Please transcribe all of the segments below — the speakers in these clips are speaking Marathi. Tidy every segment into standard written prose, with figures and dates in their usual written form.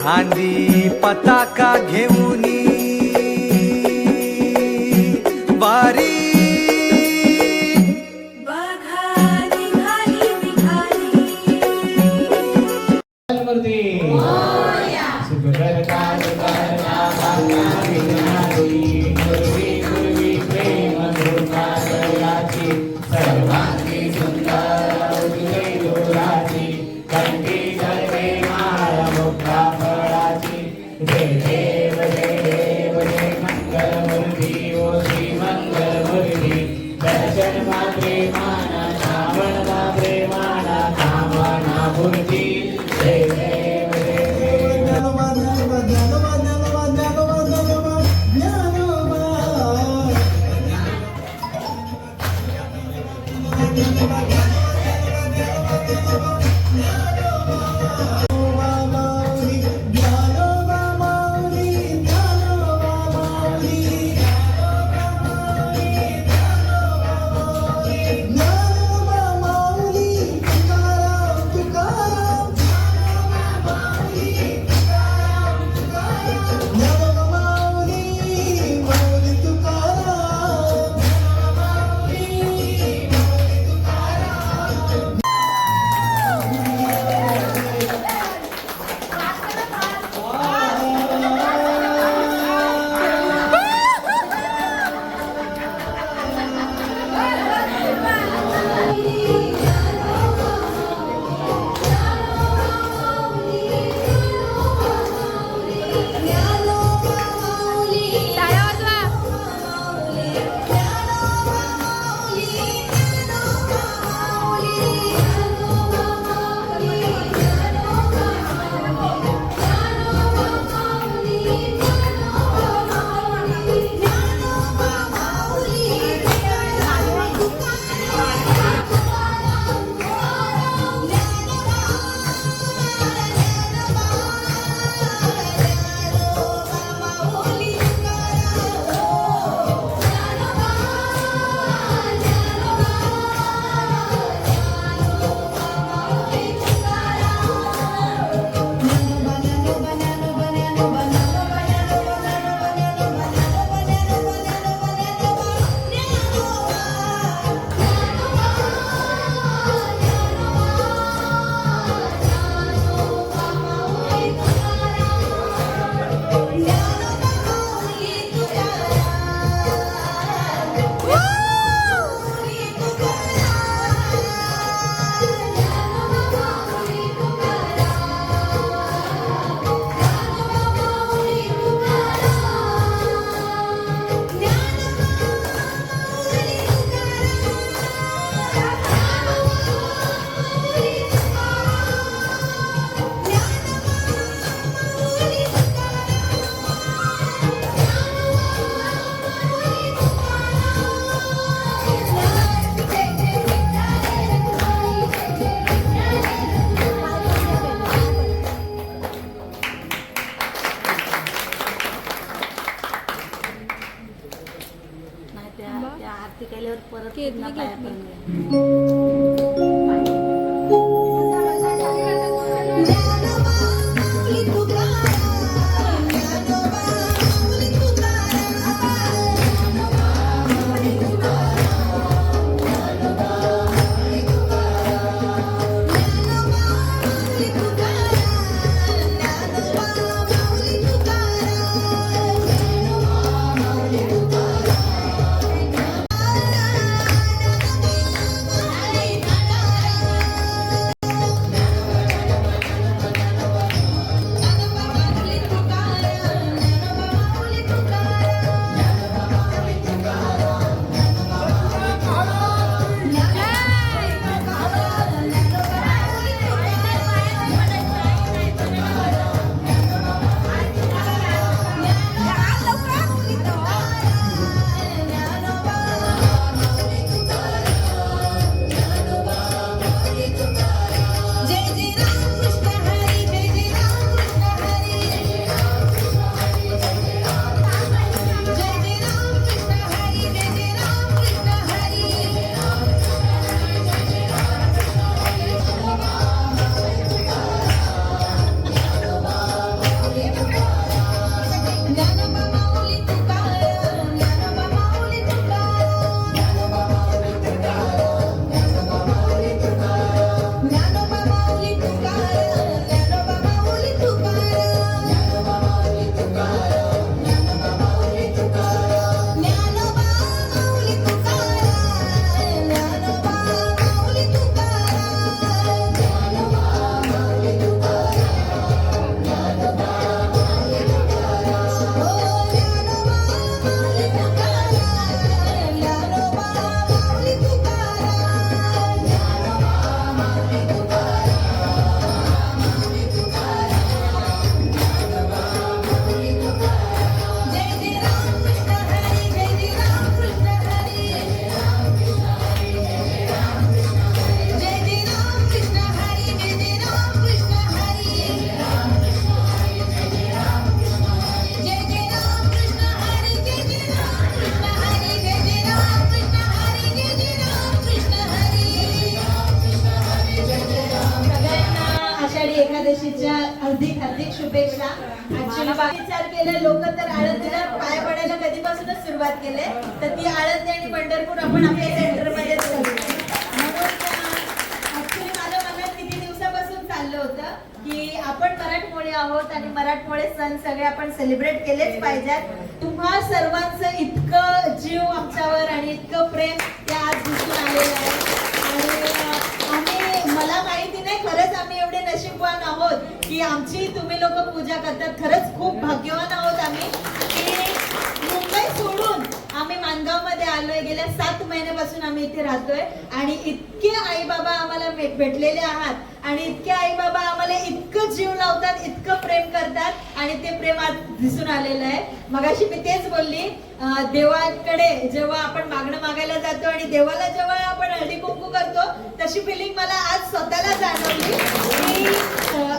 खांदी पताका घेऊनी वारी आरती केल्यावर परत हार्दिक शुभेच्छा. ऍक्च्युली विचार केले लोक तर आळंदीला पाय पडायला कधीपासूनच सुरुवात केले, तर ती आळंदी आणि पंढरपूर आपण आपल्या सेंटरमध्येच करूया. ऍक्च्युली माझ्या मनात किती दिवसापासून चाललं होतं की आपण मराठमोळे आहोत आणि मराठमोळे सण सगळे आपण सेलिब्रेट केलेच पाहिजेत. तुम्हा सर्वांचं इतकं जीव आमच्यावर आणि इतकं प्रेम ते आज दिसून आलेलं आहे. आणि मला माहिती नाही, खरंच आम्ही एवढे नशीबवान आहोत की आमची तुम्ही लोक पूजा करतात. खरंच खूप भाग्यवान आहोत आम्ही की मुंबई सोडून आम्ही माणगाव मध्ये आलोय. गेल्या 7 महिन्यापासून आम्ही इथे राहतोय आणि इतके आई बाबा आम्हाला भेटलेले आहात आणि इतके आई बाबा आम्हाला इतकं जीव लावतात, इतकं प्रेम करतात आणि ते प्रेम आज दिसून आलेलं आहे. मगाशी मी तेच बोलली, देवाकडे जेव्हा आपण मागणं मागायला जातो आणि देवाला जेव्हा आपण हळदी कुंकू करतो तशी फिलिंग मला आज स्वतःला जाणवली की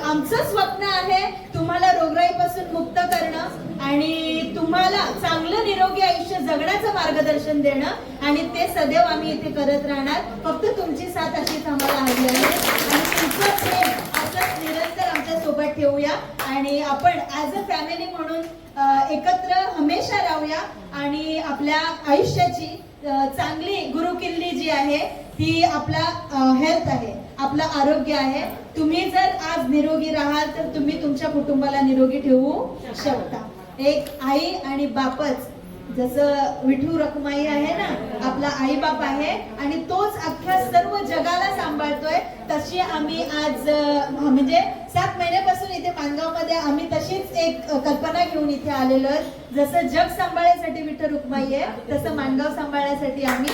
आमचं स्वप्न आहे तुम्हाला रोगराईपासून मुक्त करणं आणि तुम्हाला चांगलं निरोगी आयुष्य जगण्याचं मार्गदर्शन देणं आणि ते सदैव आम्ही इथे करत राहणार. फक्त तुमची साथ अशीच आम्हाला हवी आहे आणि तुमचं प्रेम असंच निरंतर आमच्या सोबत ठेवूया आणि आपण ऍज अ फॅमिली म्हणून एकत्र हमेशा राहूया आणि आपल्या आयुष्याची चांगली गुरुकिल्ली जी आहे ती आपला हेल्थ आहे, आपलं आरोग्य आहे. तुम्ही जर आज निरोगी राहाल तर तुम्ही तुमच्या कुटुंबाला निरोगी ठेवू शकता. एक आई आणि बापच, जसं विठू रखुमाई आहे ना, आपला आई बाप आहे आणि तोच अख्ख्या सर्व जगाला सांभाळतोय. तशी आम्ही आज म्हणजे 7 महिन्यापासून इथे माणगाव मध्ये आम्ही तशीच एक कल्पना घेऊन इथे आलेलो आहोत. जसं जग सांभाळण्यासाठी विठू रखुमाई आहे तसं माणगाव सांभाळण्यासाठी आम्ही